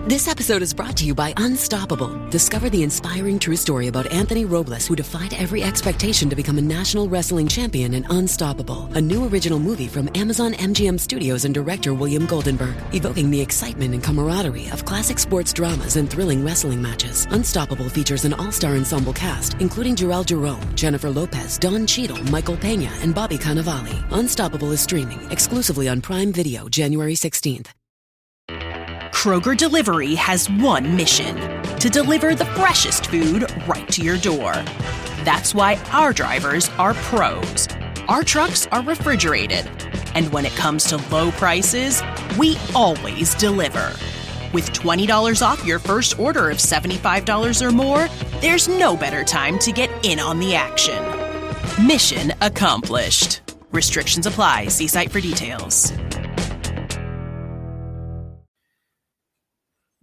This episode is brought to you by Unstoppable. Discover the inspiring true story about Anthony Robles, who defied every expectation to become a national wrestling champion in Unstoppable, a new original movie from Amazon MGM Studios and director William Goldenberg, evoking the excitement and camaraderie of classic sports dramas and thrilling wrestling matches. Unstoppable features an all-star ensemble cast, including Jarrell Jerome, Jennifer Lopez, Don Cheadle, Michael Pena, and Bobby Cannavale. Unstoppable is streaming exclusively on Prime Video January 16th. Kroger Delivery has one mission: to deliver the freshest food right to your door. That's why our drivers are pros. Our trucks are refrigerated. And when it comes to low prices, we always deliver. With $20 off your first order of $75 or more, there's no better time to get in on the action. Mission accomplished. Restrictions apply. See site for details.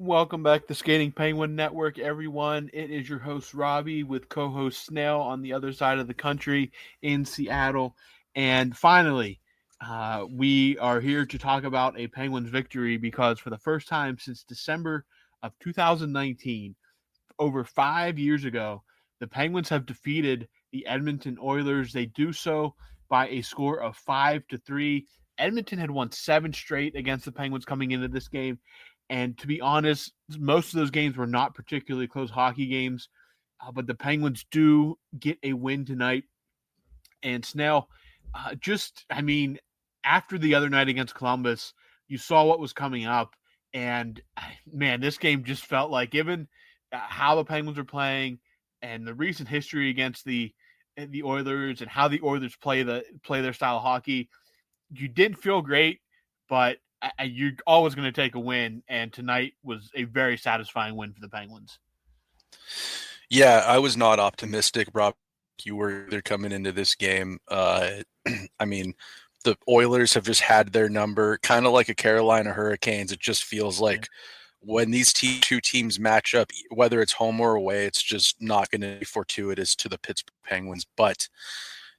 Welcome back to Skating Penguin Network, everyone. It is your host, Robbie, with co-host Snail on the other side of the country in Seattle. And finally, we are here to talk about a Penguins victory because for the first time since December of 2019, over 5 years ago, the Penguins have defeated the Edmonton Oilers. They do so by a score of 5-3. Edmonton had won 7 straight against the Penguins coming into this game. And to be honest, most of those games were not particularly close hockey games, but the Penguins do get a win tonight. And Snell, after the other night against Columbus, you saw what was coming up. And, man, this game just felt like, given how the Penguins are playing and the recent history against the Oilers and how the Oilers play their style of hockey, you didn't feel great, but you're always going to take a win, and tonight was a very satisfying win for the Penguins. Yeah, I was not optimistic, Rob. You were either coming into this game. The Oilers have just had their number, kind of like a Carolina Hurricanes. It just feels like when these two teams match up, whether it's home or away, it's just not going to be fortuitous to the Pittsburgh Penguins. But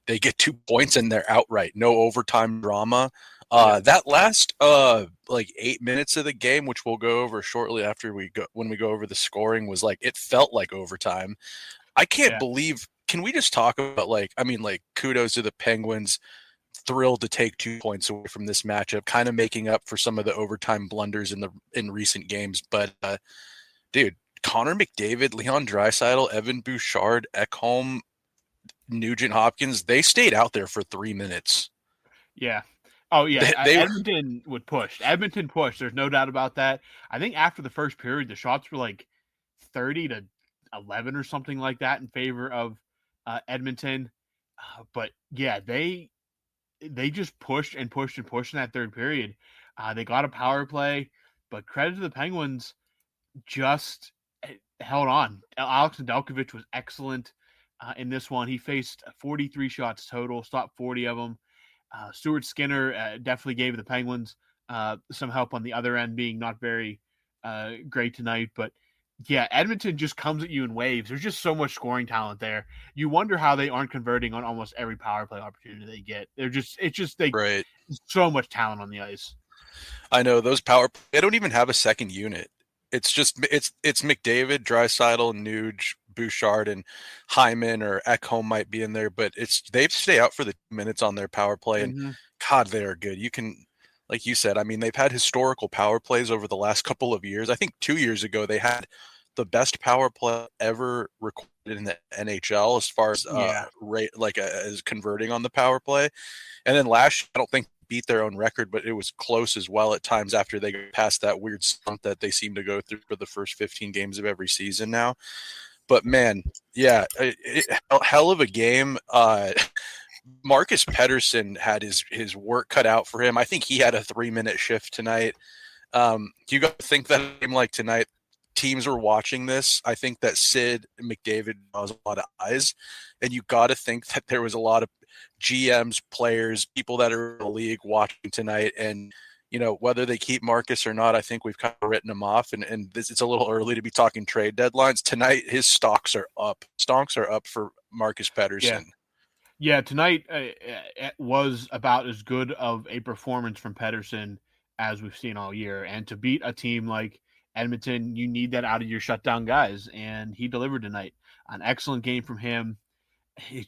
they get 2 points and they're outright. No overtime drama. That last 8 minutes of the game, which we'll go over shortly after when we go over the scoring, was like, it felt like overtime. I can't believe. Can we just talk about kudos to the Penguins, thrilled to take 2 points away from this matchup, kind of making up for some of the overtime blunders in recent games. But dude, Connor McDavid, Leon Draisaitl, Evan Bouchard, Ekholm, Nugent Hopkins, they stayed out there for 3 minutes. Yeah. Oh, yeah. Edmonton would push. Edmonton pushed. There's no doubt about that. I think after the first period, the shots were like 30-11 or something like that in favor of Edmonton. But, yeah, they just pushed and pushed and pushed in that third period. They got a power play, but credit to the Penguins, just held on. Alex Nedeljkovic was excellent in this one. He faced 43 shots total, stopped 40 of them. Stuart Skinner definitely gave the Penguins some help on the other end, being not very great tonight. But, yeah, Edmonton just comes at you in waves. There's just so much scoring talent there. You wonder how they aren't converting on almost every power play opportunity they get. Right. So much talent on the ice. I know those they don't even have a second unit. It's just it's McDavid, Draisaitl, Nuge, Bouchard, and Hyman or Ekholm might be in there, but they stay out for the minutes on their power play, and God, they are good. You can, like you said, they've had historical power plays over the last couple of years. I think 2 years ago they had the best power play ever recorded in the NHL as far as as converting on the power play, and then last year, I don't think beat their own record, but it was close as well at times after they got past that weird slump that they seem to go through for the first 15 games of every season now. But man, yeah, hell of a game. Marcus Pettersson had his work cut out for him. I think he had a 3-minute shift tonight. You got to think that a game like tonight, teams were watching this. I think that Sid McDavid has a lot of eyes, and you got to think that there was a lot of GMs, players, people that are in the league watching tonight. And, whether they keep Marcus or not, I think we've kind of written him off. And it's a little early to be talking trade deadlines. Tonight, his stocks are up. Stocks are up for Marcus Pettersson. Yeah, tonight it was about as good of a performance from Pettersson as we've seen all year. And to beat a team like Edmonton, you need that out of your shutdown guys, and he delivered tonight. An excellent game from him.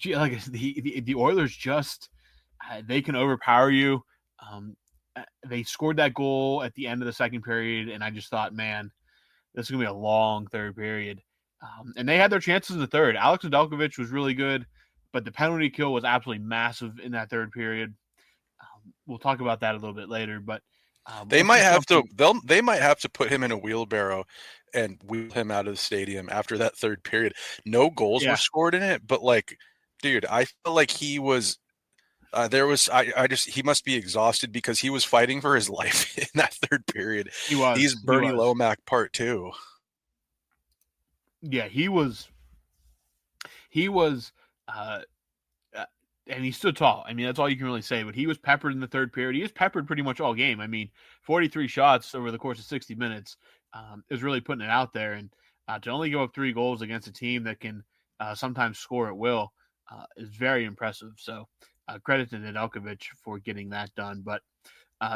Like the Oilers just they can overpower you. They scored that goal at the end of the second period, and I just thought, man, this is gonna be a long third period. And they had their chances in the third. Alex Nedeljkovic was really good, but the penalty kill was absolutely massive in that third period. We'll talk about that a little bit later, but they might have to put him in a wheelbarrow and wheel him out of the stadium after that third period. No goals were scored in it, but like, dude, I feel like he was. He must be exhausted because he was fighting for his life in that third period. He's Bernie Lomack part 2. Yeah, he was, and he stood tall. I mean, that's all you can really say, but he was peppered in the third period. He was peppered pretty much all game. I mean, 43 shots over the course of 60 minutes is really putting it out there. And to only give up 3 goals against a team that can sometimes score at will is very impressive. So credit to Nedeljkovic for getting that done. But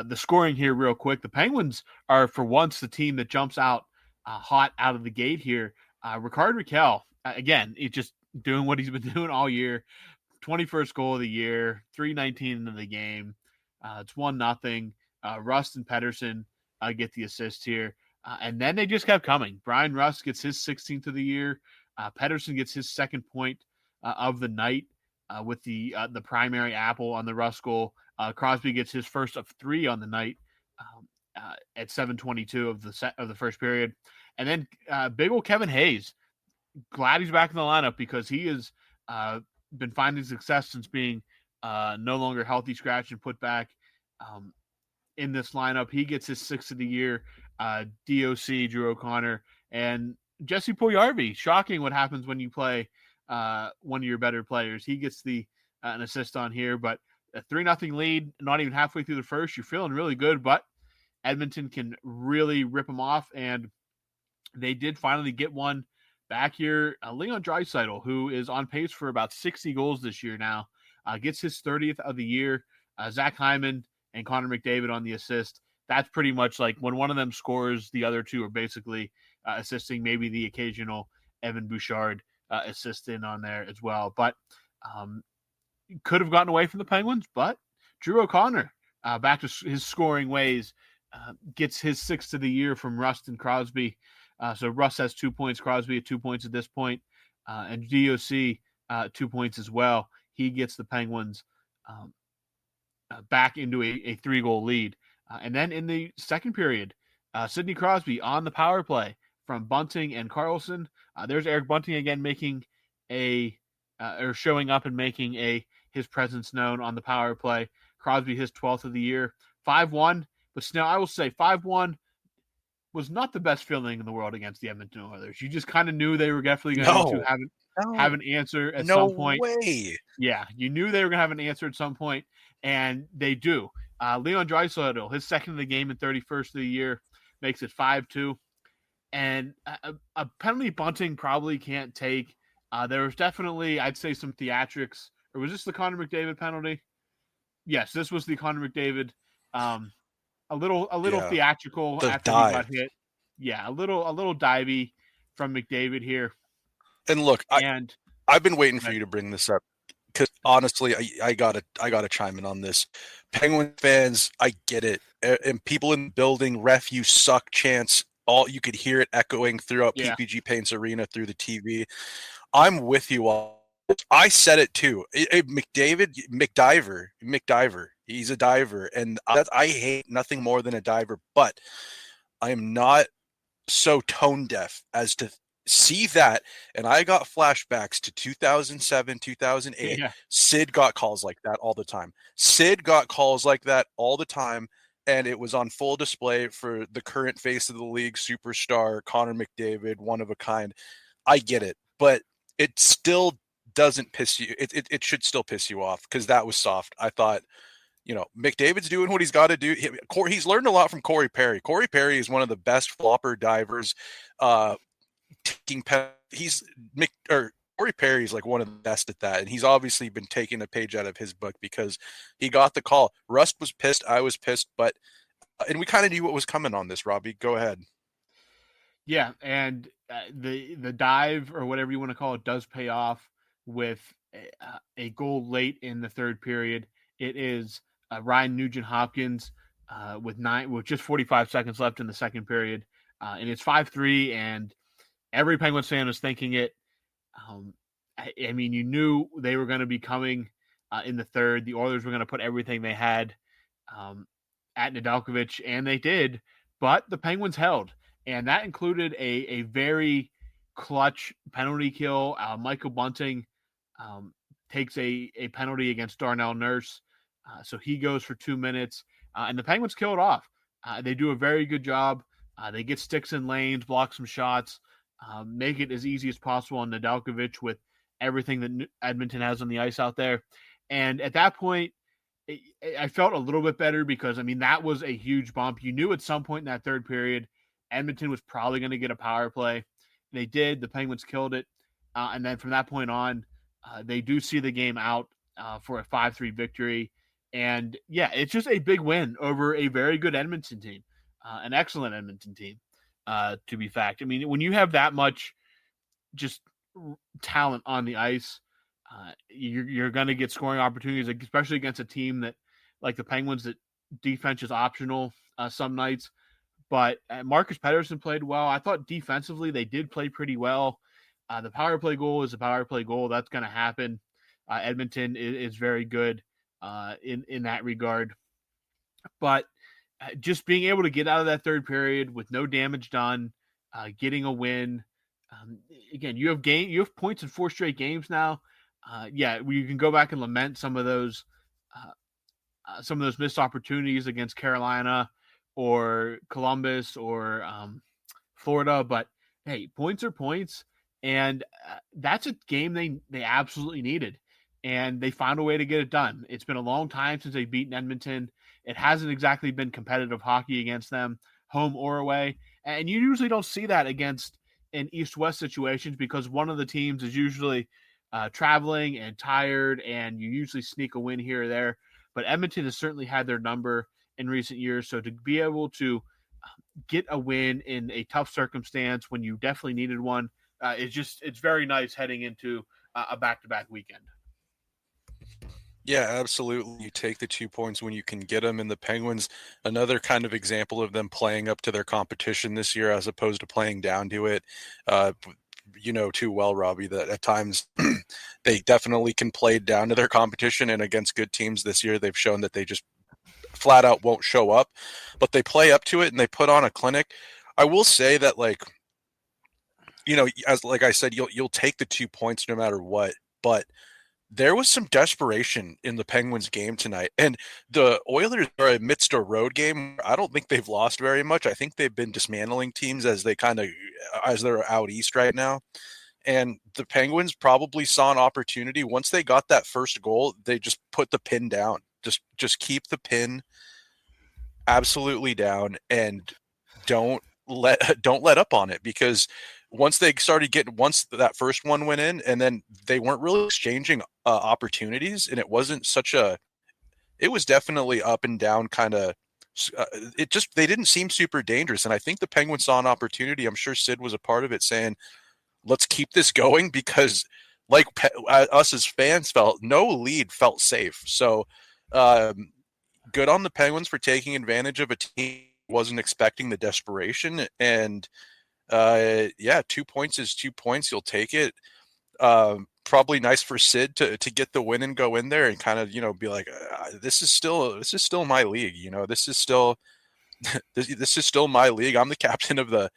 the scoring here real quick, the Penguins are for once the team that jumps out hot out of the gate here. Rickard Rakell, again, he's just doing what he's been doing all year. 21st goal of the year, 3:19 into the game. It's 1-0. Rust and Pettersson get the assist here. And then they just kept coming. Brian Rust gets his 16th of the year. Pettersson gets his second point of the night with the primary apple on the Rust goal. Crosby gets his first of 3 on the night at 7:22 of the first period. And then big old Kevin Hayes. Glad he's back in the lineup because he has been finding success since being no longer healthy, scratched, and put back in this lineup. He gets his 6th of the year. DOC, Drew O'Connor, and Jesse Puljujarvi. Shocking what happens when you play one of your better players. He gets an assist on here, but a 3-0 lead, not even halfway through the first. You're feeling really good, but Edmonton can really rip them off, and they did finally get one back here. Leon Draisaitl, who is on pace for about 60 goals this year now, gets his 30th of the year. Zach Hyman and Connor McDavid on the assist. That's pretty much like when one of them scores, the other two are basically assisting, maybe the occasional Evan Bouchard assist in on there as well. But could have gotten away from the Penguins, but Drew O'Connor, back to his scoring ways, gets his 6th of the year from Rust and Crosby. So Russ has 2 points, Crosby at 2 points at this point, and DOC 2 points as well. He gets the Penguins back into a 3-goal lead. And then in the second period, Sidney Crosby on the power play from Bunting and Carlson. There's Eric Bunting again making or showing up and making his presence known on the power play. Crosby his 12th of the year, 5-1. But Snail, I will say 5-1 was not the best feeling in the world against the Edmonton Oilers. You just kind of knew they were definitely going to have an answer at some point. No way. Yeah, you knew they were going to have an answer at some point, and they do. Leon Draisaitl, his 2nd of the game and 31st of the year, makes it 5-2. And a penalty Bunting probably can't take. There was definitely, I'd say, some theatrics. Or was this the Connor McDavid penalty? Yes, this was the Connor McDavid. A little theatrical after he got hit. Yeah, a little divey from McDavid here. And look, I've been waiting for you to bring this up because honestly, I gotta chime in on this. Penguin fans, I get it, and people in the building, ref, you suck chants. All you could hear it echoing throughout PPG Paints Arena through the TV. I'm with you all. I said it too. McDiver. He's a diver, and I hate nothing more than a diver. But I am not so tone deaf as to see that. And I got flashbacks to 2007, 2008. Yeah. Sid got calls like that all the time. And it was on full display for the current face of the league, superstar Connor McDavid, one of a kind. I get it, but it still doesn't piss you. It should still piss you off because that was soft. I thought, McDavid's doing what he's got to do. He's learned a lot from Corey Perry. Corey Perry is one of the best flopper divers. Corey Perry is like one of the best at that, and he's obviously been taking a page out of his book because he got the call. Rust was pissed. I was pissed, and we kind of knew what was coming on this. Robbie, go ahead. Yeah, and the dive or whatever you want to call it does pay off with a goal late in the third period. It is Ryan Nugent-Hopkins with just 45 seconds left in the second period, and it's 5-3, and every Penguins fan was thinking it. I mean, you knew they were going to be coming in the third. The Oilers were going to put everything they had at Nedeljkovic, and they did, but the Penguins held. And that included a very clutch penalty kill. Michael Bunting takes a penalty against Darnell Nurse. So he goes for 2 minutes. And the Penguins kill it off. They do a very good job. They get sticks in lanes, block some shots, make it as easy as possible on Nedeljkovic with everything that Edmonton has on the ice out there. And at that point, I felt a little bit better because, I mean, that was a huge bump. You knew at some point in that third period, Edmonton was probably going to get a power play. They did. The Penguins killed it. And then from that point on, they do see the game out for a 5-3 victory. And, yeah, it's just a big win over a very good Edmonton team, an excellent Edmonton team, to be fact. I mean, when you have that much just talent on the ice, you're going to get scoring opportunities, especially against a team that, like the Penguins, that defense is optional some nights. But Marcus Pettersson played well. I thought defensively they did play pretty well. The power play goal is a power play goal. That's going to happen. Edmonton is very good in that regard. But just being able to get out of that third period with no damage done, getting a win. Again, you have points in 4 straight games now. Yeah, you can go back and lament some of those missed opportunities against Carolina or Columbus or Florida, but hey, points are points, and that's a game they absolutely needed, and they found a way to get it done. It's been a long time since they've beaten Edmonton. It hasn't exactly been competitive hockey against them, home or away, and you usually don't see that against in East-West situations because one of the teams is usually traveling and tired, and you usually sneak a win here or there. But Edmonton has certainly had their number in recent years. So to be able to get a win in a tough circumstance when you definitely needed one, it's very nice heading into a back-to-back weekend. Yeah, absolutely. You take the 2 points when you can get them. And the Penguins, another kind of example of them playing up to their competition this year as opposed to playing down to it. You know too well, Robbie, that at times they definitely can play down to their competition. And against good teams this year, they've shown that they just flat out won't show up. But they play up to it and they put on a clinic. I will say that, like, you know, as like I said, you'll take the 2 points no matter what. But there was some desperation in the Penguins game tonight, and the Oilers are amidst a road game. I don't think they've lost very much. I think they've been dismantling teams as they're out east right now. And the Penguins probably saw an opportunity. Once they got that first goal, they just put the pin down. Just keep the pin absolutely down and don't let up on it, because once that first one went in, and then they weren't really exchanging opportunities, and it was definitely up and down kind of. They didn't seem super dangerous, and I think the Penguins saw an opportunity. I'm sure Sid was a part of it, saying, "Let's keep this going," because, like us as fans felt, no lead felt safe. So, good on the Penguins for taking advantage of a team who wasn't expecting the desperation. And 2 points is 2 points. You'll take it. Probably nice for Sid to get the win and go in there and kind of, you know, be like, this is still my league. You know, this is still my league. I'm the captain of the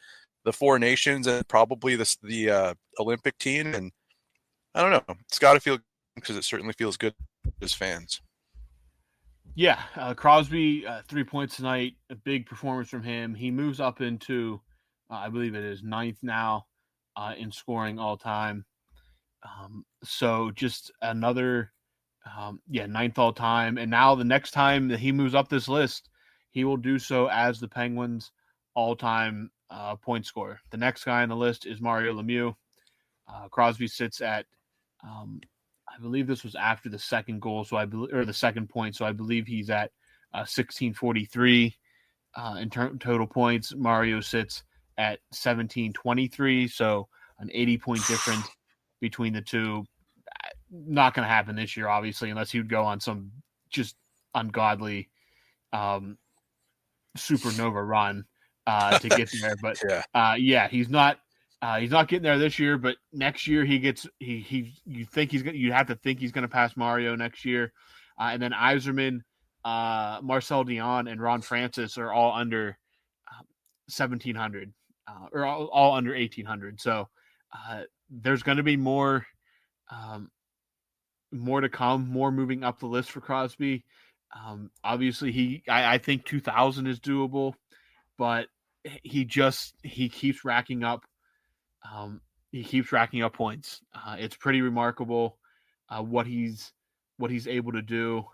4 nations and probably the Olympic team. And I don't know, it's got to feel good, because it certainly feels good as fans. Yeah. Crosby, 3 points tonight, a big performance from him. He moves up into, I believe it is 9th now in scoring all time. So just another, 9th all time. And now the next time that he moves up this list, he will do so as the Penguins all time point scorer. The next guy on the list is Mario Lemieux. Crosby sits at, I believe this was after the second goal. Or the second point. So I believe he's at 1643 in total points. Mario sits at 17-23. So an 80-point difference between the two. Not going to happen this year, obviously, unless he would go on some just ungodly supernova run to get there. But he's not getting there this year. But next year you have to think he's going to pass Mario next year, and then Yzerman, Marcel Dion, and Ron Francis are all under 1,700 or all under 1,800. So there's going to be more to come, more moving up the list for Crosby. Obviously, I think 2,000 is doable, but he keeps racking up. He keeps racking up points. It's pretty remarkable what he's able to do,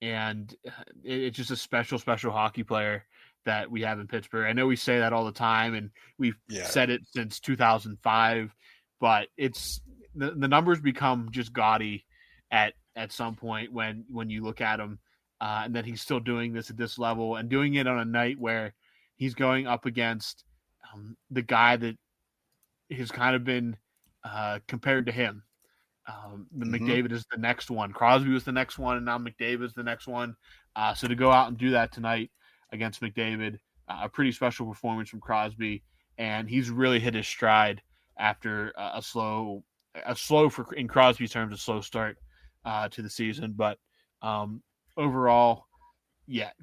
and it's just a special hockey player that we have in Pittsburgh. I know we say that all the time, and we've said it since 2005, but it's the numbers become just gaudy at some point when you look at him, and that he's still doing this at this level and doing it on a night where he's going up against the guy that has kind of been compared to him. The McDavid is the next one. Crosby was the next one, and now McDavid is the next one. So to go out and do that tonight against McDavid, a pretty special performance from Crosby, and he's really hit his stride after a slow in Crosby's terms, a slow start to the season. But overall,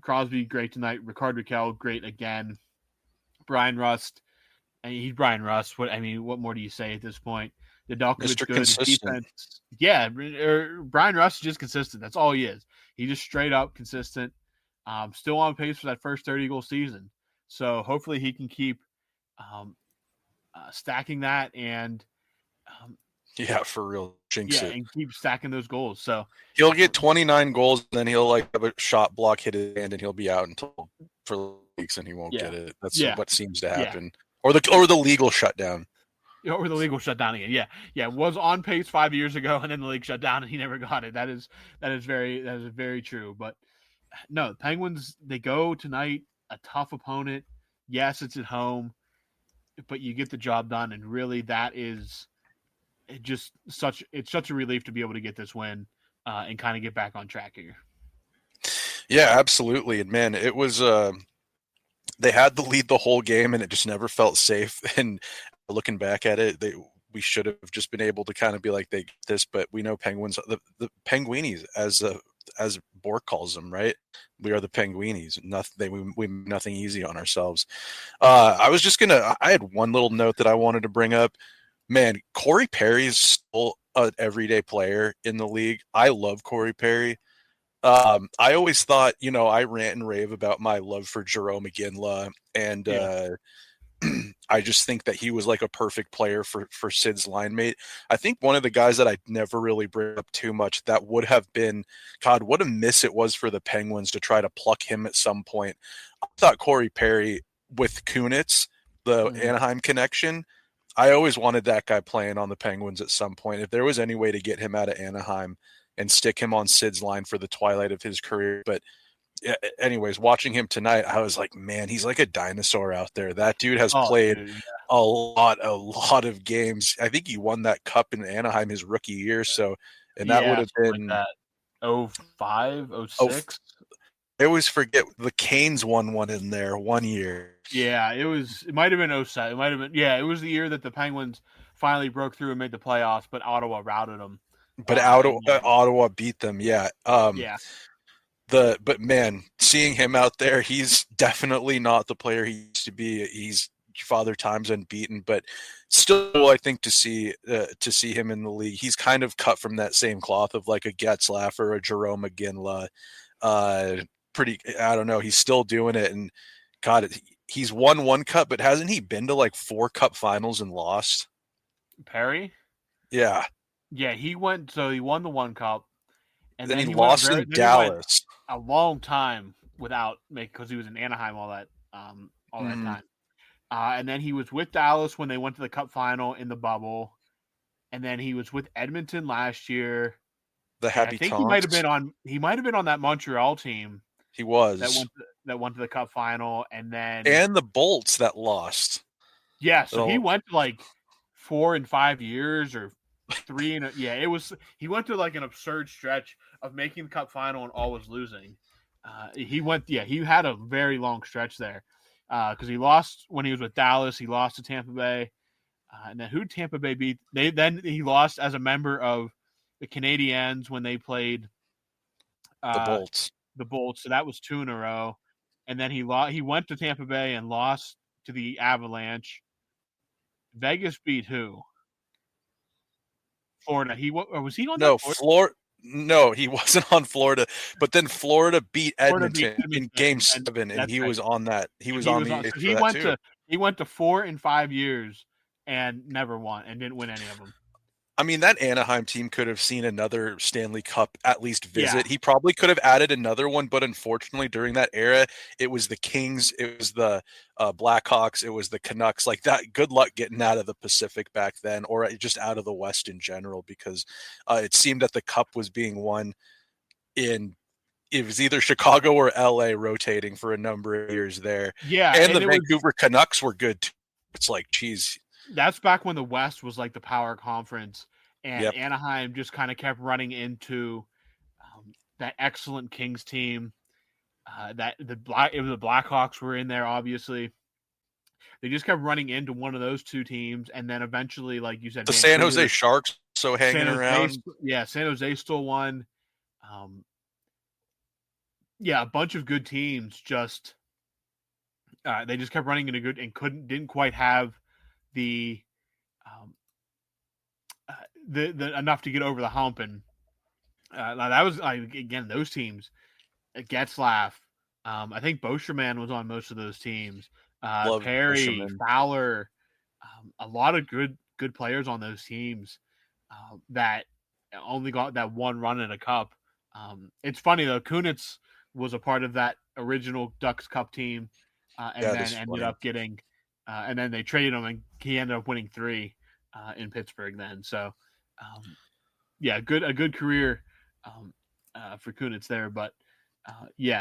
Crosby great tonight. Rickard Rakell great again. Brian Rust, he's Brian Rust. What more do you say at this point? Nedeljkovic good consistent. Defense. Brian Rust is just consistent. That's all he is. He just straight up consistent. Still on pace for that first 30-goal season. So hopefully he can keep stacking that and for real. Jinx it. And keep stacking those goals. So he'll get 29 goals, and then he'll have a shot block hit his hand, and he'll be out until for weeks, and he won't get it. That's what seems to happen. Or the legal shutdown. Or the legal shutdown again. Was on pace 5 years ago, and then the league shut down, and he never got it. That is very true. But no, the Penguins, they go tonight, a tough opponent. Yes, it's at home, but you get the job done, and really that is such a relief to be able to get this win and kind of get back on track here. Yeah, absolutely. And man, it was they had the lead the whole game, and it just never felt safe. And looking back at it, we should have just been able to kind of be like, they get this, but we know Penguins, the Penguinis, as Bork calls them, right? We are the Penguinis. We nothing easy on ourselves. I had one little note that I wanted to bring up. Man, Corey Perry is still an everyday player in the league. I love Corey Perry. I always thought, I rant and rave about my love for Jarome Iginla, and I just think that he was like a perfect player for Sid's line mate. I think one of the guys that I never really bring up too much that would have been, God, what a miss it was for the Penguins to try to pluck him at some point. I thought Corey Perry with Kunitz, the Anaheim connection, I always wanted that guy playing on the Penguins at some point. If there was any way to get him out of Anaheim and stick him on Sid's line for the twilight of his career. But anyways, watching him tonight, I was like, man, he's like a dinosaur out there. That dude has played a lot of games. I think he won that cup in Anaheim his rookie year. So, and that would have been like that 05, 06. I always forget the Canes won one in there 1 year. Yeah, it might have been 07. It might have been, it was the year that the Penguins finally broke through and made the playoffs, but Ottawa routed them. But Ottawa beat them. Yeah. But man, seeing him out there, he's definitely not the player he used to be. He's Father Time's unbeaten, but still, I think to see him in the league, he's kind of cut from that same cloth of like a Getzlaf or a Jarome Iginla. I don't know. He's still doing it, and God, he's won one cup, but hasn't he been to like 4 cup finals and lost? Perry? Yeah. Yeah, he won the one cup, and then he lost in Dallas. A long time without because he was in Anaheim all that time. And then he was with Dallas when they went to the cup final in the bubble. And then he was with Edmonton last year. The Happy Tonks. He might have been on that Montreal team. He was. That went to the cup final, and then the Bolts that lost. Yeah, so he went to like 4 and 5 years or 3 and it was he went to like an absurd stretch of making the Cup final and always losing. He had a very long stretch there because he lost when he was with Dallas. He lost to Tampa Bay, and then who Tampa Bay beat? Then he lost as a member of the Canadiens when they played the Bolts. The Bolts, so that was 2 in a row, and then he went to Tampa Bay and lost to the Avalanche. Vegas beat who? Florida. Was he on that? Florida? No, he wasn't on Florida. But then Florida beat Edmonton in Game 7, and he was on that. He went to 4 and 5 years and never won and didn't win any of them. I mean, that Anaheim team could have seen another Stanley Cup at least visit. Yeah. He probably could have added another one, but unfortunately during that era, it was the Kings, it was the Blackhawks, it was the Canucks. Like that, good luck getting out of the Pacific back then, or just out of the West in general, because it seemed that the Cup was being won it was either Chicago or LA rotating for a number of years there. Yeah. And the Vancouver Canucks were good too. It's like, geez. That's back when the West was like the power conference, and Anaheim just kind of kept running into that excellent Kings team. It was the Blackhawks were in there, obviously. They just kept running into one of those two teams, and then eventually, like you said, the San Jose Sharks hanging around. San Jose still won. A bunch of good teams. Just they just kept running into good and didn't quite have the enough to get over the hump, and that was again those teams. Getzlaf, I think Boescheman was on most of those teams. Perry, Boescheman. Fowler, a lot of good players on those teams that only got that one run at a cup. It's funny though, Kunitz was a part of that original Ducks Cup team, and then ended up getting. And then they traded him, and he ended up winning 3 in Pittsburgh then. So, a good career for Kunitz there. But,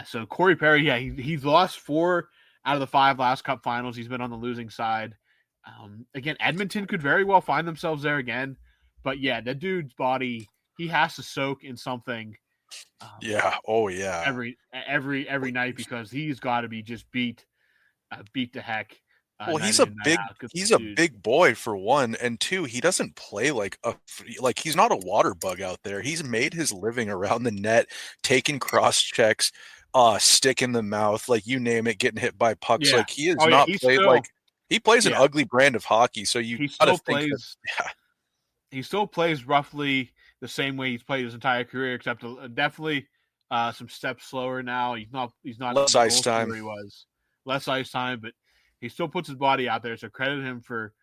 so Corey Perry, he's lost 4 out of the 5 last Cup finals. He's been on the losing side. Again, Edmonton could very well find themselves there again. But, that dude's body, he has to soak in something. Every night, because he's got to be just beat to heck. Well, he's a big boy for one, and 2, he doesn't play like he's not a water bug out there. He's made his living around the net, taking cross checks, stick in the mouth, like you name it, getting hit by pucks. Like he he plays an ugly brand of hockey. So he still plays roughly the same way he's played his entire career, except definitely some steps slower now. He's not less ice time. He was less ice time, but he still puts his body out there, so credit him for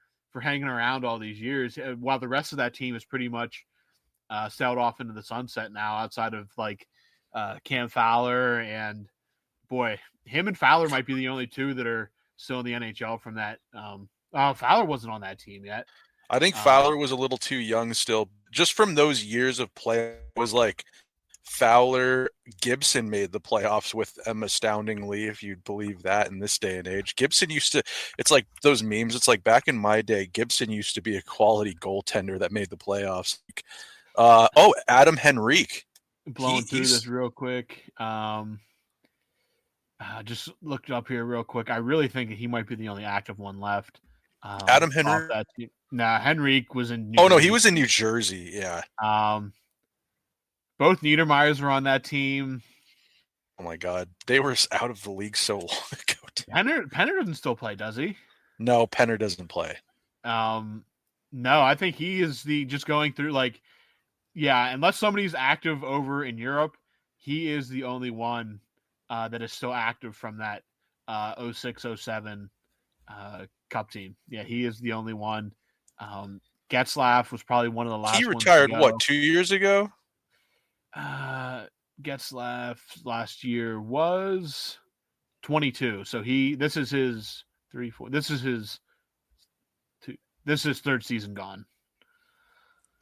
hanging around all these years, while the rest of that team is pretty much sailed off into the sunset now, outside of like Cam Fowler, and boy, him and Fowler might be the only 2 that are still in the NHL from that. Fowler wasn't on that team yet. I think Fowler was a little too young still. Just from those years of play, it was like Fowler, Gibson made the playoffs with them astoundingly, if you'd believe that in this day and age. Gibson it's like those memes. It's like back in my day, Gibson used to be a quality goaltender that made the playoffs. Adam Henrique. Blowing through this real quick. Just looked up here real quick. I really think he might be the only active one left. Adam Henrique? Henrique was in New Jersey. He was in New Jersey, yeah. Both Niedermeyers were on that team. Oh my God, they were out of the league so long ago. Penner doesn't still play, does he? No, Penner doesn't play. No, I think he is just going through unless somebody's active over in Europe, he is the only one that is still active from that 06-07 Cup team. Yeah, he is the only one. Getzlaf was probably one of the last. He retired 2 years ago? Getzlaf last year was 22. So this is his 3-4. This is his 3rd season gone.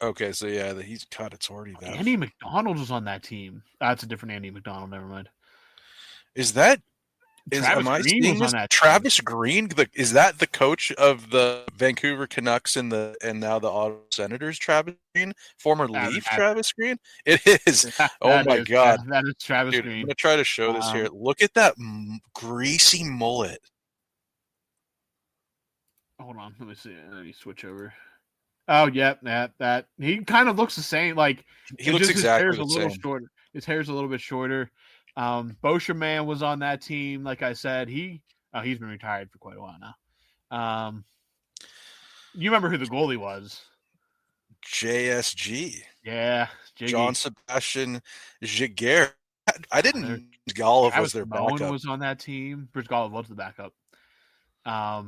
Okay, so it's already that. Andy McDonald was on that team. That's a different Andy McDonald. Never mind. Is that Travis Green was on that team. Travis Green, is that the coach of the Vancouver Canucks and now the Ottawa Senators? Travis Green, former Leaf Travis Green. It is. Oh my God, that is Travis Dude, Green. I'm gonna try to show this here. Look at that greasy mullet. Hold on, let me see. Let me switch over. Oh, yep, that he kind of looks the same. Like he looks exactly the same. His hair's a little shorter. His hair's a little bit shorter. Beauchemin was on that team. Like I said, he's been retired for quite a while now. You remember who the goalie was? JSG. Yeah, Jiggy. John Sebastian Giguère. I didn't. Golov was their backup. Was on that team. Bruce Golov was the backup.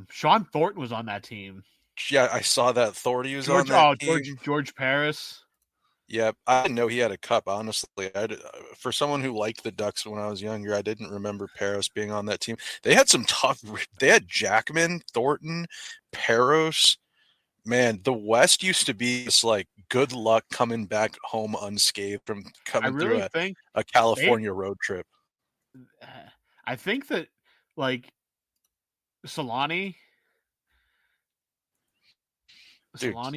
Sean Thornton was on that team. Yeah, I saw that Thornton was on that team. George Paris. Yep, I didn't know he had a cup. Honestly, for someone who liked the Ducks when I was younger, I didn't remember Paris being on that team. They had some tough. They had Jackman, Thornton, Paris. Man, the West used to be just like good luck coming back home unscathed from coming through a California road trip. I think that like Solani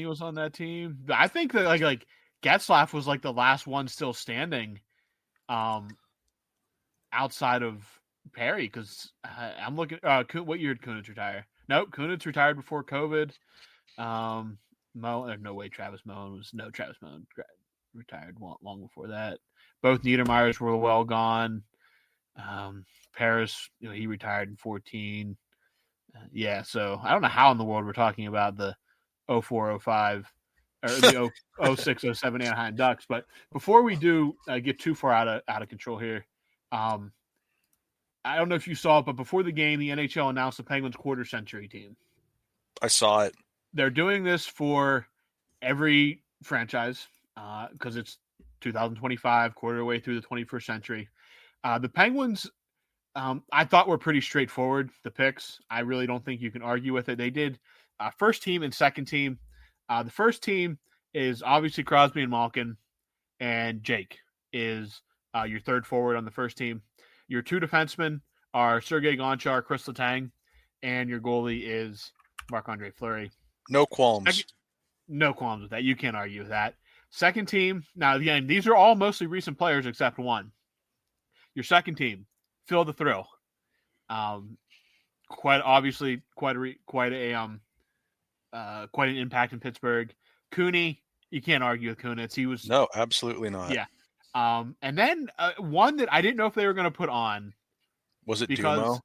was on that team. I think that like Getzlaf was like the last one still standing outside of Perry, because I'm looking what year did Kunitz retire? Nope, Kunitz retired before COVID. No way Travis Moen retired long before that. Both Niedermeyers were well gone. Paris, he retired in 2014. So I don't know how in the world we're talking about the 04-05 or the 06-07 Anaheim Ducks. But before we do get too far out of control here, I don't know if you saw it, but before the game, the NHL announced the Penguins quarter century team. I saw it. They're doing this for every franchise because it's 2025, quarter way through the 21st century. The Penguins, I thought were pretty straightforward, the picks. I really don't think you can argue with it. They did first team and second team. The first team is obviously Crosby and Malkin, and Jake is your third forward on the first team. Your two defensemen are Sergei Gonchar, Chris Letang, and your goalie is Marc-Andre Fleury. No qualms. No qualms with that. You can't argue with that. Second team. Now, again, these are all mostly recent players except one. Your second team, Phil the Thrill. Quite an impact in Pittsburgh. Cooney, you can't argue with Kunitz. He was no, absolutely not. Yeah. And then one that I didn't know if they were going to put on. Was it Dumo?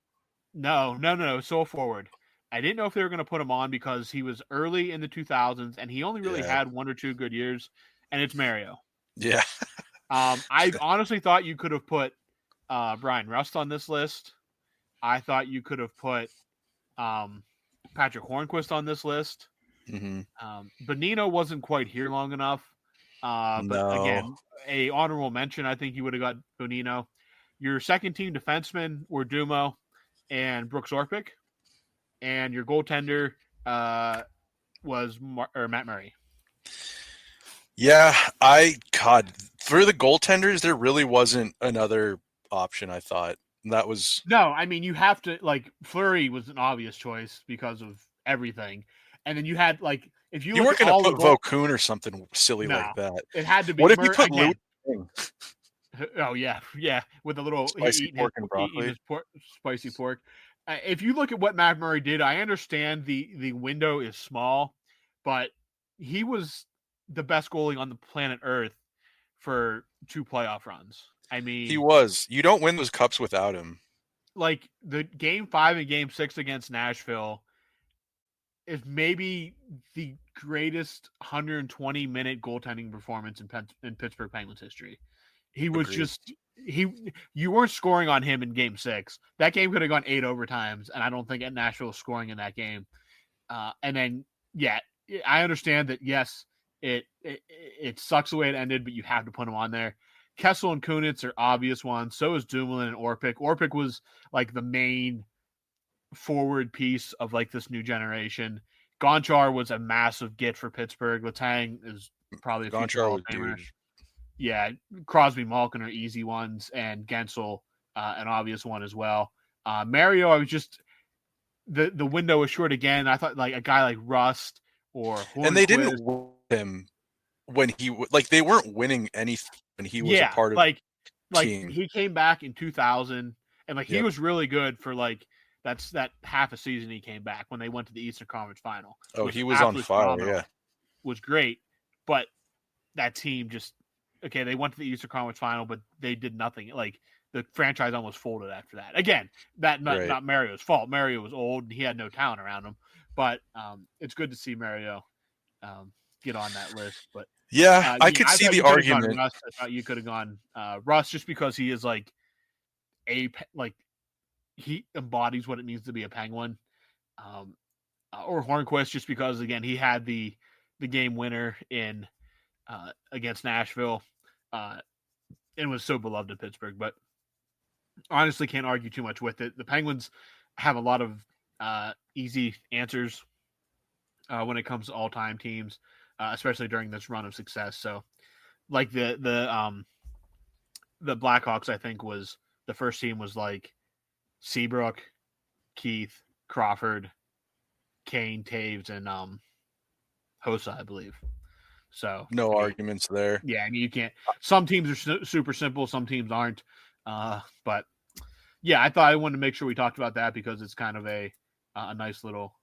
No. So forward. I didn't know if they were going to put him on because he was early in the 2000s and he only really had one or two good years, and it's Mario. Yeah. I honestly thought you could have put Brian Rust on this list. I thought you could have put Patrick Hornquist on this list. Mm-hmm. Bonino wasn't quite here long enough. But again, a honorable mention, I think you would have got Bonino. Your second team defensemen were Dumo and Brooks Orpik. And your goaltender was Matt Murray. Yeah, for the goaltenders, there really wasn't another option, I thought. That was... No, I mean, you have to, Fleury was an obvious choice because of everything. And then you had, if you weren't going to put Vaucoon or something silly like that. It had to be... What if you put Louis? Oh, yeah, with a little... Spicy pork and broccoli. Spicy pork. If you look at what Matt Murray did, I understand the window is small, but he was the best goalie on the planet Earth for 2 playoff runs. I mean, he was. You don't win those cups without him. The Game 5 and Game 6 against Nashville is maybe the greatest 120-minute goaltending performance in Pittsburgh Penguins history. He was you weren't scoring on him in Game 6. That game could have gone 8 overtimes, and I don't think Nashville was scoring in that game. And then, I understand that, yes, it sucks the way it ended, but you have to put him on there. Kessel and Kunitz are obvious ones. So is Dumoulin and Orpik. Orpik was, the main forward piece of, this new generation. Gonchar was a massive get for Pittsburgh. Letang is probably a future Hall of Famer. Yeah, Crosby, Malkin are easy ones, and Gensel, an obvious one as well. Mario, I was just the window was short again. I thought like a guy like Rust or Hornquist, and they didn't win him when they weren't winning anything when he was a part of team. He came back in 2000 and he was really good for that half a season he came back when they went to the Eastern Conference Final. Oh, he was on fire, yeah. Was great, but that team just they went to the Eastern Conference Final, but they did nothing. The franchise almost folded after that. Again, not Mario's fault. Mario was old and he had no talent around him. But it's good to see Mario get on that list. But yeah, I could see the argument. Russ. I thought you could have gone Russ just because he is he embodies what it means to be a Penguin. Or Hornquist just because again he had the game winner in against Nashville and was so beloved in Pittsburgh. But honestly can't argue too much with it. The Penguins have a lot of easy answers when it comes to all-time teams, especially during this run of success. So the Blackhawks, I think was the first team was Seabrook, Keith, Crawford, Kane, Taves, and Hossa, I believe. So no arguments there. Yeah, I mean you can't. Some teams are super simple, some teams aren't. But yeah, I thought I wanted to make sure we talked about that because it's kind of a nice little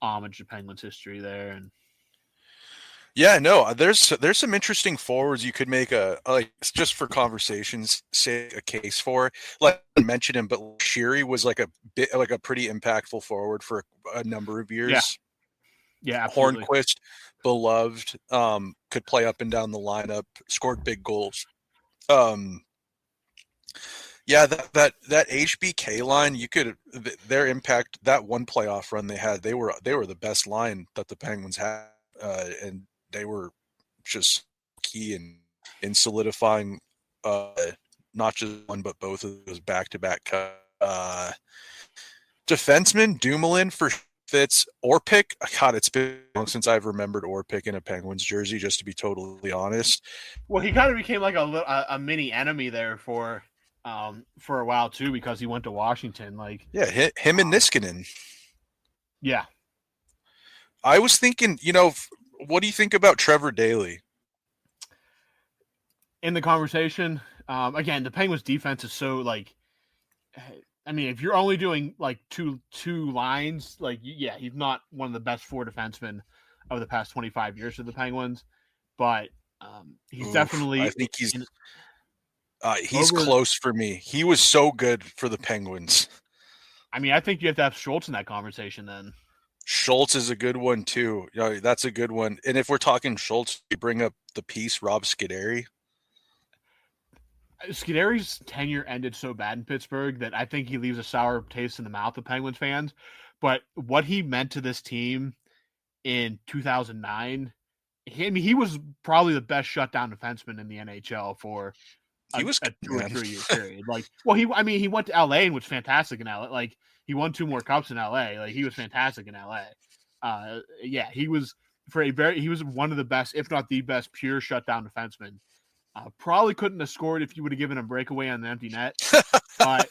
homage to Penguins history there. And yeah, no, there's some interesting forwards you could make just for conversation's sake a case for. I mentioned him, but Sheary was a pretty impactful forward for a number of years. Yeah, absolutely. Hornquist, beloved, could play up and down the lineup, scored big goals. Yeah, that HBK line, their impact, that one playoff run they had, they were the best line that the Penguins had, and they were just key in solidifying not just one but both of those back-to-back defensemen. Dumoulin for fits. Orpik, God, it's been long since I've remembered Orpik in a Penguins jersey, just to be totally honest. Well, he kind of became a mini enemy there for a while too because he went to Washington. Him and Niskanen. Yeah. I was thinking, what do you think about Trevor Daley? In the conversation, again, the Penguins defense is so I mean, if you're only doing two lines, he's not one of the best four defensemen of the past 25 years for the Penguins, but he's definitely. I think he's close for me. He was so good for the Penguins. I mean, I think you have to have Schultz in that conversation then. Schultz is a good one too. That's a good one. And if we're talking Schultz, you bring up the piece Rob Scuderi. Scuderi's tenure ended so bad in Pittsburgh that I think he leaves a sour taste in the mouth of Penguins fans. But what he meant to this team in 2009, he was probably the best shutdown defenseman in the NHL for a 2 or 3 year period. He went to LA and was fantastic in LA. He won 2 more cups in LA. He was fantastic in LA. He was he was one of the best, if not the best, pure shutdown defenseman. Probably couldn't have scored if you would have given him breakaway on the empty net. But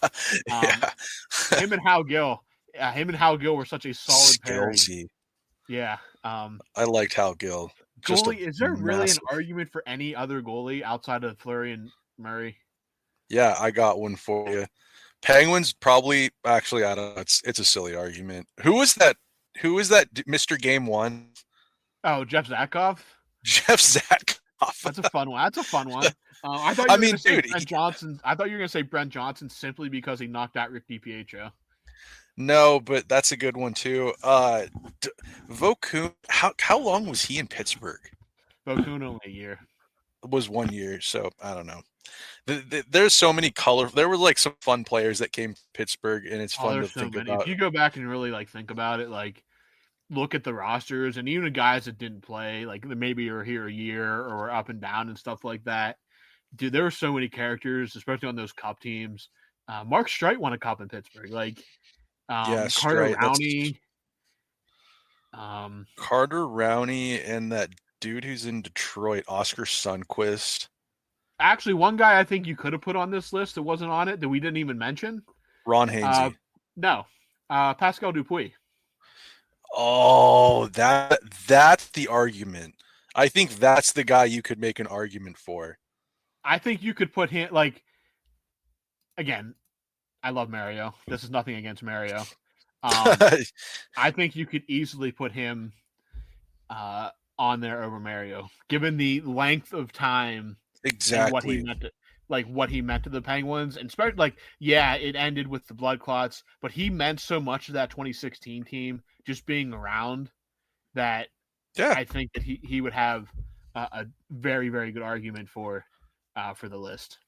him and Hal Gill were such a solid pairing. Yeah. I liked Hal Gill. Goalie, is there really an argument for any other goalie outside of Fleury and Murray? Yeah, I got one for you. Penguins probably, actually, I don't know. It's a silly argument. Who was that Mr. Game 1? Oh, Jeff Zatkoff? Jeff Zatkoff. That's a fun one. I thought you were going to say Brent Johnson. I thought you were going to say Brent Johnson simply because he knocked out Rick DiPietro. No, but that's a good one too. Vokun, how long was he in Pittsburgh? Vokun only a year. It was 1 year, so I don't know. There's so many there were some fun players that came to Pittsburgh, and it's fun to think about. If you go back and really think about it, look at the rosters and even the guys that didn't play, maybe are here a year or up and down and stuff like that. Dude, there were so many characters, especially on those cup teams. Mark Streit won a cup in Pittsburgh. Carter Rowney. Carter Rowney and that dude who's in Detroit, Oscar Sundqvist. Actually, one guy I think you could have put on this list that wasn't on it that we didn't even mention Ron Hainsey. No. Pascal Dupuis. Oh, that's the argument. I think that's the guy you could make an argument for. I think you could put him, like, again, I love Mario. This is nothing against Mario. I think you could easily put him on there over Mario, given the length of time exactly and what he meant to the Penguins, and especially, like, yeah, it ended with the blood clots, but he meant so much to that 2016 team just being around that. Yeah, I think that he would have a very, very good argument for the list.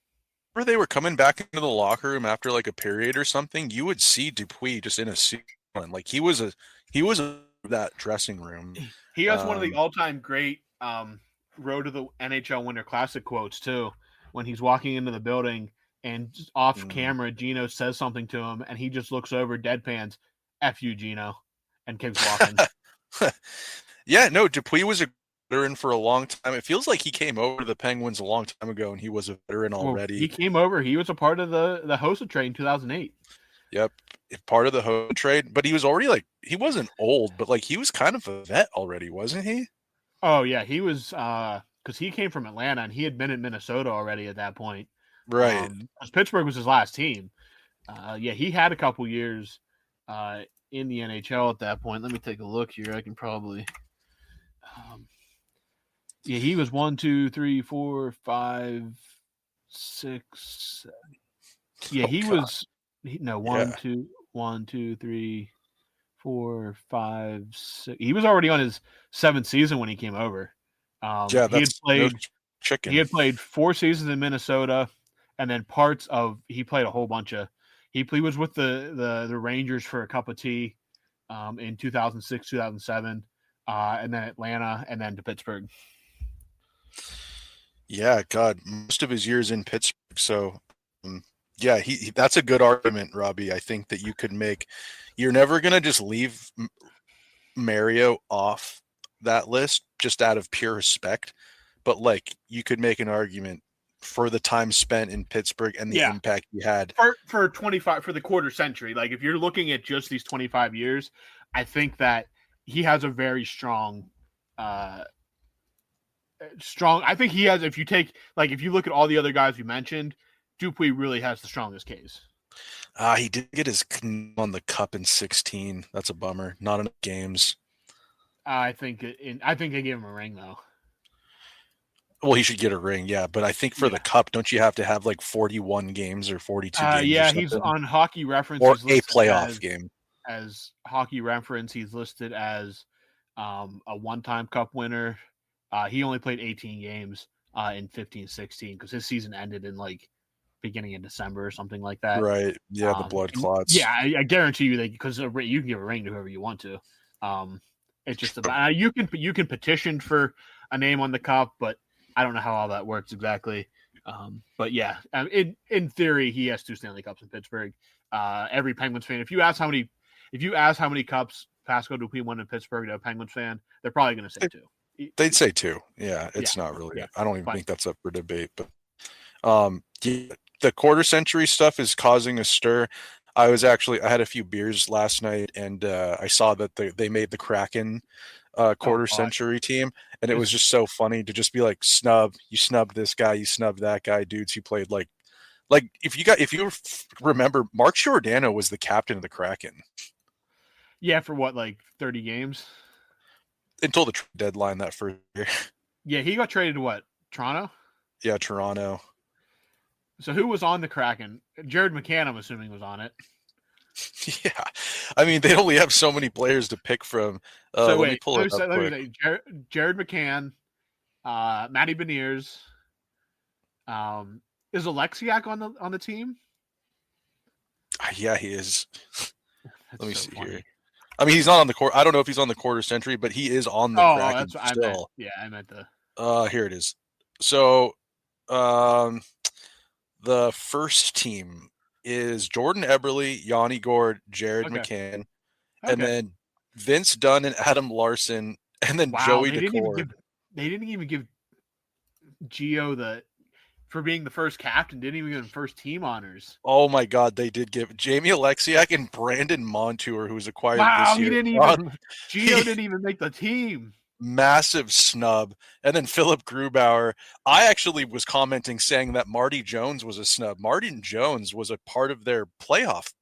Where they were coming back into the locker room after like a period or something, you would see Dupuis just in a suit. Like he was that dressing room. He has one of the all-time great Road to the NHL Winter Classic quotes too. When he's walking into the building and off camera, Gino says something to him, and he just looks over, deadpans, "F you, Gino," and keeps walking. Yeah, no, Dupuis was a veteran for a long time. It feels like he came over to the Penguins a long time ago, and he was a veteran already. Well, he came over. He was a part of the Hossa trade in 2008. Yep, part of the Hossa trade. But he was already he wasn't old, but like he was kind of a vet already, wasn't he? Oh yeah, he was. Because he came from Atlanta, and he had been in Minnesota already at that point. Right. Because Pittsburgh was his last team. Yeah, he had a couple years in the NHL at that point. Let me take a look here. I can probably. Yeah, he was 1, 2, 3, 4, 5, 6. Yeah, he was. No, 1, 2, 3, 4, 5, 6. He was already on his 7th season when he came over. Yeah, that's chicken. He had played 4 seasons in Minnesota, and then he played a whole bunch of. He was with the Rangers for a cup of tea in 2006, 2007, and then Atlanta, and then to Pittsburgh. Yeah, God, most of his years in Pittsburgh. So, yeah, that's a good argument, Robbie. I think that you could make. You're never gonna just leave Mario off that list just out of pure respect, but like you could make an argument for the time spent in Pittsburgh and the impact he had for 25 for the quarter century. Like if you're looking at just these 25 years, I think that he has a very strong. I think he has. If you look at all the other guys we mentioned, Dupuis really has the strongest case. He did get his on the cup in 16. That's a bummer. Not enough games. I think they gave him a ring though. Well, he should get a ring, yeah. But I think for the cup, don't you have to have like 41 games or 42 games? Yeah, he's on Hockey Reference. Or a playoff game. As Hockey Reference, he's listed as a one-time cup winner. He only played 18 games in 15-16 because his season ended in like beginning of December or something like that. Right. Yeah, the blood clots. Yeah, I guarantee you that because you can give a ring to whoever you want to. It's just about you can petition for a name on the cup, but I don't know how all that works exactly. But yeah, in theory, he has 2 Stanley Cups in Pittsburgh. Every Penguins fan, if you ask how many cups Pascal Dupuis won in Pittsburgh to a Penguins fan, they're probably going to say 2. They'd say 2. Yeah, it's not really. Yeah, I don't even think that's up for debate. But the quarter century stuff is causing a stir. I had a few beers last night, and I saw that they made the Kraken quarter century team, and it was just so funny to just be like, you snubbed this guy, you snubbed that guy, dudes who played like if you remember, Mark Giordano was the captain of the Kraken. Yeah, for what, like 30 games? Until the deadline that first year. Yeah, he got traded to what? Toronto? Yeah, Toronto. So who was on the Kraken? Jared McCann, I'm assuming, was on it. Yeah. I mean, they only have so many players to pick from. Let me pull it up quick. Jared McCann, Matty Beniers. Is Alexiak on the team? Yeah, he is. Let me see here. I mean, he's not on the court. I don't know if he's on the quarter century, but he is on the Kraken that's what still. I meant. Yeah, I meant the. Here it is. So, the first team is Jordan Eberle, Yanni Gord, Jared McCann, and then Vince Dunn and Adam Larson, and then Joey Daccord. They didn't even give Gio for being the first captain. Didn't even get first team honors. Oh my God, they did give Jamie Alexiak and Brandon Montour, who was acquired Wow, this year. Gio didn't even make the team. Massive snub. And then Philip Grubauer. I actually was commenting saying that Marty Jones was a snub. Martin Jones was a part of their playoff,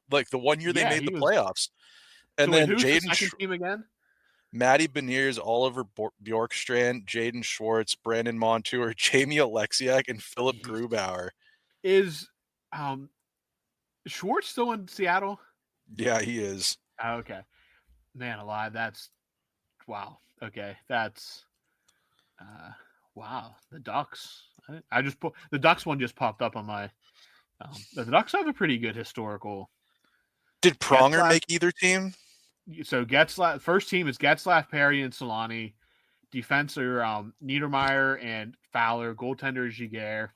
like the one year they made the playoffs. And so then who's the second team again? Matty Beniers, Oliver Bjorkstrand, Jaden Schwartz, Brandon Montour, Jamie Alexiak, and Philip Grubauer. Is Schwartz still in Seattle? Yeah, he is. Okay. Man alive, that's wow. Okay, that's wow. The Ducks. I just put the Ducks one just popped up on my. The Ducks have a pretty good historical. Did Pronger make either team? So Getzlaff, first team is Getzlaff, Perry, and Solani. Defense are Niedermeyer and Fowler. Goaltender is Giguere.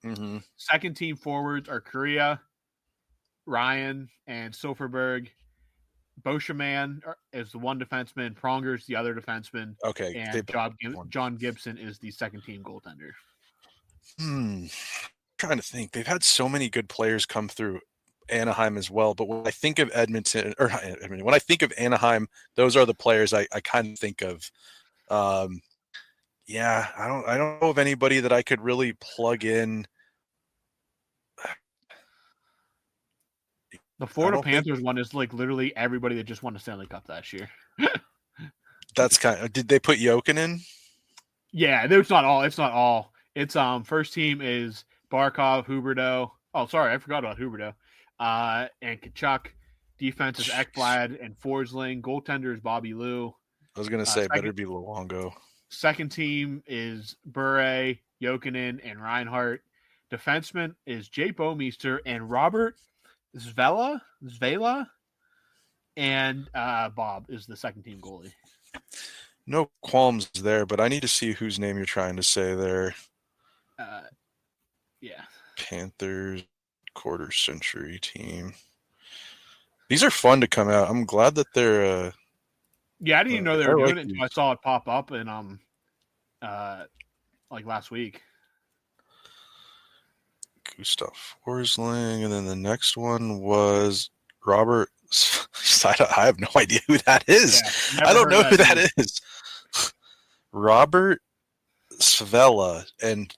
Mm-hmm. Second team forwards are Korea, Ryan, and Silverberg. Boscheman is the one defenseman. Pronger is the other defenseman. Okay. And John Gibson is the second team goaltender. Trying to think. They've had so many good players come through Anaheim as well. But when I think of when I think of Anaheim, those are the players I kind of think of. Yeah, I don't know of anybody that I could really plug in. The Florida Panthers one is like literally everybody that just won the Stanley Cup last year. That's kind of. Did they put Jokin in? Yeah, it's not all. It's first team is Barkov, Huberdeau. Oh, sorry, I forgot about Huberdeau. And Kachuk. Defense is Ekblad and Forsling. Goaltender is Bobby Lou. I was gonna say better be Luongo. Second team is Bure, Jokinen, and Reinhart. Defenseman is Jay Bouwmeester and Robert Zvela, and Bob is the second team goalie. No qualms there, but I need to see whose name you're trying to say there. Yeah. Panthers quarter century team. These are fun to come out. I'm glad that they're. Yeah, I didn't even know they were doing it until I saw it pop up in like last week. Gustav Forsling, and then the next one was Robert. I have no idea who that is. Yeah, I don't know who that is. Robert Svela, and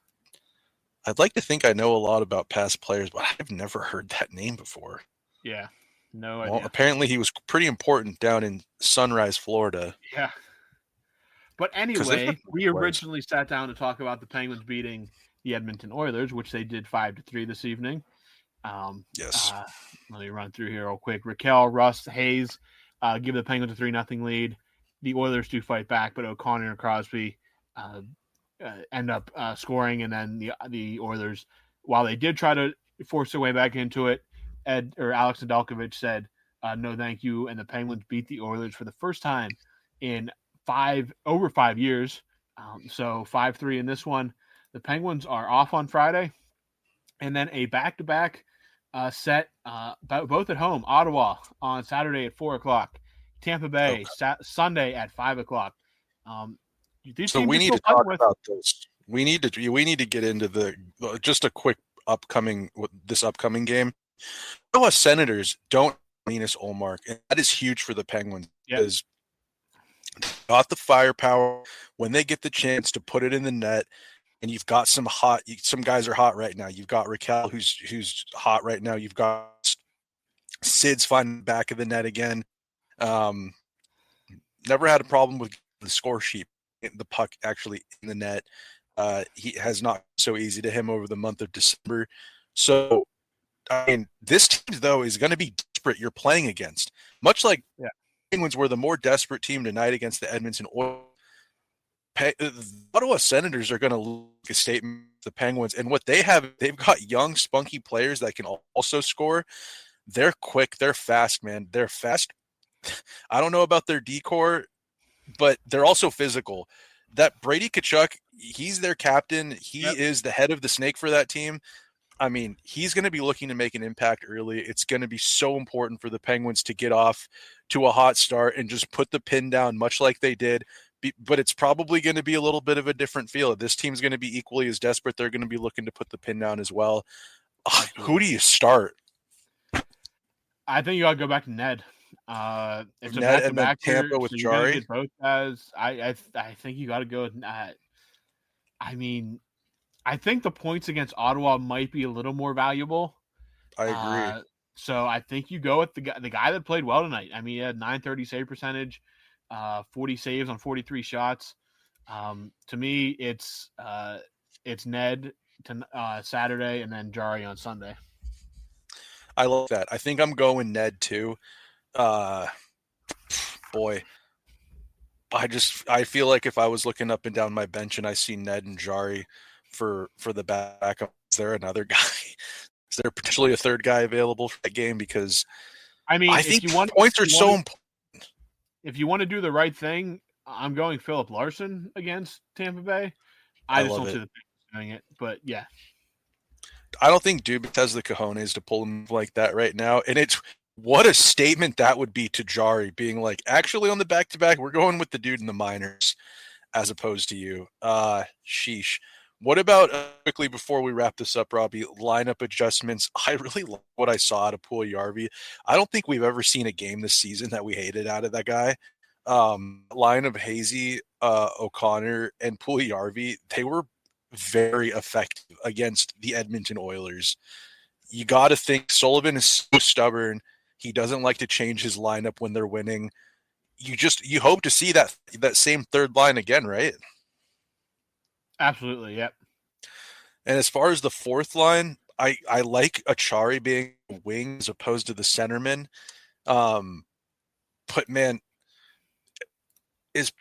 I'd like to think I know a lot about past players, but I've never heard that name before. Yeah, no idea. Well, apparently he was pretty important down in Sunrise, Florida. Yeah. But anyway, we originally sat down to talk about the Penguins beating the Edmonton Oilers, which they did 5-3 this evening. Yes. Let me run through here real quick. Raquel, Russ, Hayes give the Penguins a 3-0 lead. The Oilers do fight back, but O'Connor and Crosby end up scoring, and then the Oilers, while they did try to force their way back into it, Alex Nedeljkovic said, no thank you, and the Penguins beat the Oilers for the first time in over 5 years. So 5-3 in this one. The Penguins are off on Friday, and then a back-to-back set, both at home. Ottawa on Saturday at 4:00, Tampa Bay Sunday at 5:00. So we need to talk about this. We need to get into just a quick this upcoming game. Ottawa Senators don't Linus Ullmark, and that is huge for the Penguins because they got the firepower when they get the chance to put it in the net. And you've got some guys are hot right now. You've got Raquel, who's hot right now. You've got Sid's finding the back of the net again. Never had a problem with the score sheet, the puck actually in the net. He has not been so easy to him over the month of December. So, I mean, this team, though, is going to be desperate you're playing against. Much like the Penguins were the more desperate team tonight against the Edmonton Oilers. The Ottawa Senators are going to look a statement to the Penguins, and what they've got young, spunky players that can also score. They're quick, they're fast, man. They're fast. I don't know about their decor, but they're also physical. That Brady Tkachuk, he's their captain. He is the head of the snake for that team. I mean, he's going to be looking to make an impact early. It's going to be so important for the Penguins to get off to a hot start and just put the pin down, much like they did but it's probably going to be a little bit of a different feel. This team's going to be equally as desperate. They're going to be looking to put the pin down as well. Who do you start? I think you ought to go back to Ned. It's Ned a back-to-back Tampa here, with so you're gonna Jari. get both guys. I think you got to go with I mean, I think the points against Ottawa might be a little more valuable. I agree. So I think you go with the guy that played well tonight. I mean, he had 930 save percentage, 40 saves on 43 shots. To me, it's Ned to Saturday and then Jari on Sunday. I love that. I think I'm going Ned too. Boy, I feel like if I was looking up and down my bench and I see Ned and Jari for the backup, is there another guy? Is there potentially a third guy available for that game? Because I mean, I think points are so important. If you want to do the right thing, I'm going Philip Larson against Tampa Bay. I just don't see the Penguins doing it, but yeah. I don't think Dubas has the cojones to pull him like that right now. And what a statement that would be to Jari, being like, actually on the back-to-back, we're going with the dude in the minors as opposed to you. Sheesh. What about, quickly before we wrap this up, Robbie, lineup adjustments? I really like what I saw out of Puljujärvi. I don't think we've ever seen a game this season that we hated out of that guy. Line of Hazy, O'Connor, and Puljujärvi, they were very effective against the Edmonton Oilers. You got to think Sullivan is so stubborn. He doesn't like to change his lineup when they're winning. You hope to see that same third line again, right? Absolutely, yep. And as far as the fourth line, I like Achari being a wing as opposed to the centerman. But man, is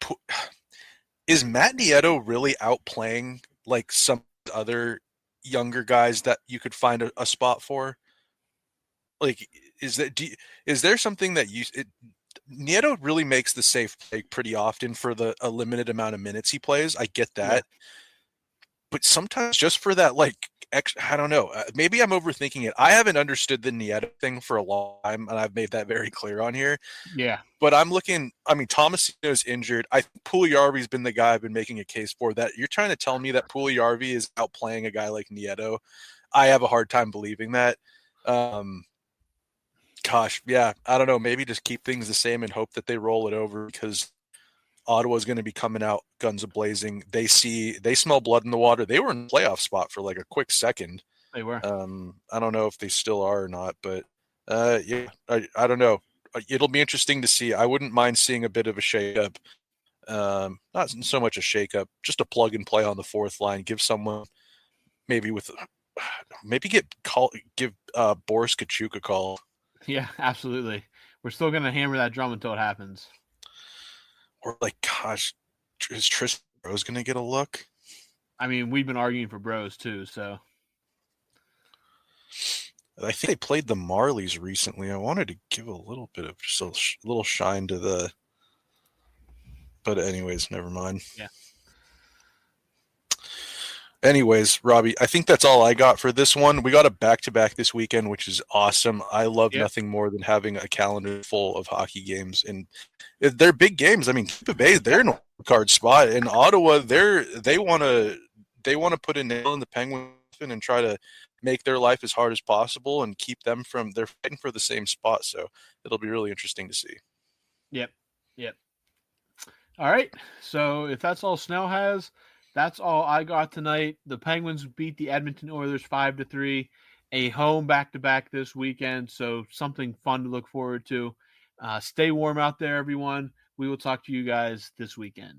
Matt Nieto really outplaying like some other younger guys that you could find a spot for? Like, is there something that Nieto really makes the safe play pretty often for a limited amount of minutes he plays. I get that. Yeah. But sometimes just for that, like, I don't know. Maybe I'm overthinking it. I haven't understood the Nieto thing for a long time, and I've made that very clear on here. Yeah. But I'm looking – I mean, Tomasino's injured. I think Puljujärvi's been the guy I've been making a case for. That you're trying to tell me that Puljujärvi is outplaying a guy like Nieto. I have a hard time believing that. Gosh, yeah, I don't know. Maybe just keep things the same and hope that they roll it over because Ottawa's going to be coming out guns a-blazing. They smell blood in the water. They were in the playoff spot for like a quick second. They were. I don't know if they still are or not, but yeah, I don't know. It'll be interesting to see. I wouldn't mind seeing a bit of a shakeup. Not so much a shakeup, just a plug and play on the fourth line. Give someone give Boris Kachuk a call. Yeah, absolutely. We're still going to hammer that drum until it happens. Or like, gosh, is Tristan Rose going to get a look? I mean, we've been arguing for Bros too, so. I think they played the Marlies recently. I wanted to give a little bit of just a little shine to the. But anyways, never mind. Yeah. Anyways, Robbie, I think that's all I got for this one. We got a back-to-back this weekend, which is awesome. I love nothing more than having a calendar full of hockey games, and they're big games. I mean, Tampa Bay, they're in a card spot. In Ottawa, they want to put a nail in the Penguins and try to make their life as hard as possible and keep them from. They're fighting for the same spot, so it'll be really interesting to see. Yep. All right. So if that's all Snell has. That's all I got tonight. The Penguins beat the Edmonton Oilers 5-3, a home back-to-back this weekend, so something fun to look forward to. Stay warm out there, everyone. We will talk to you guys this weekend.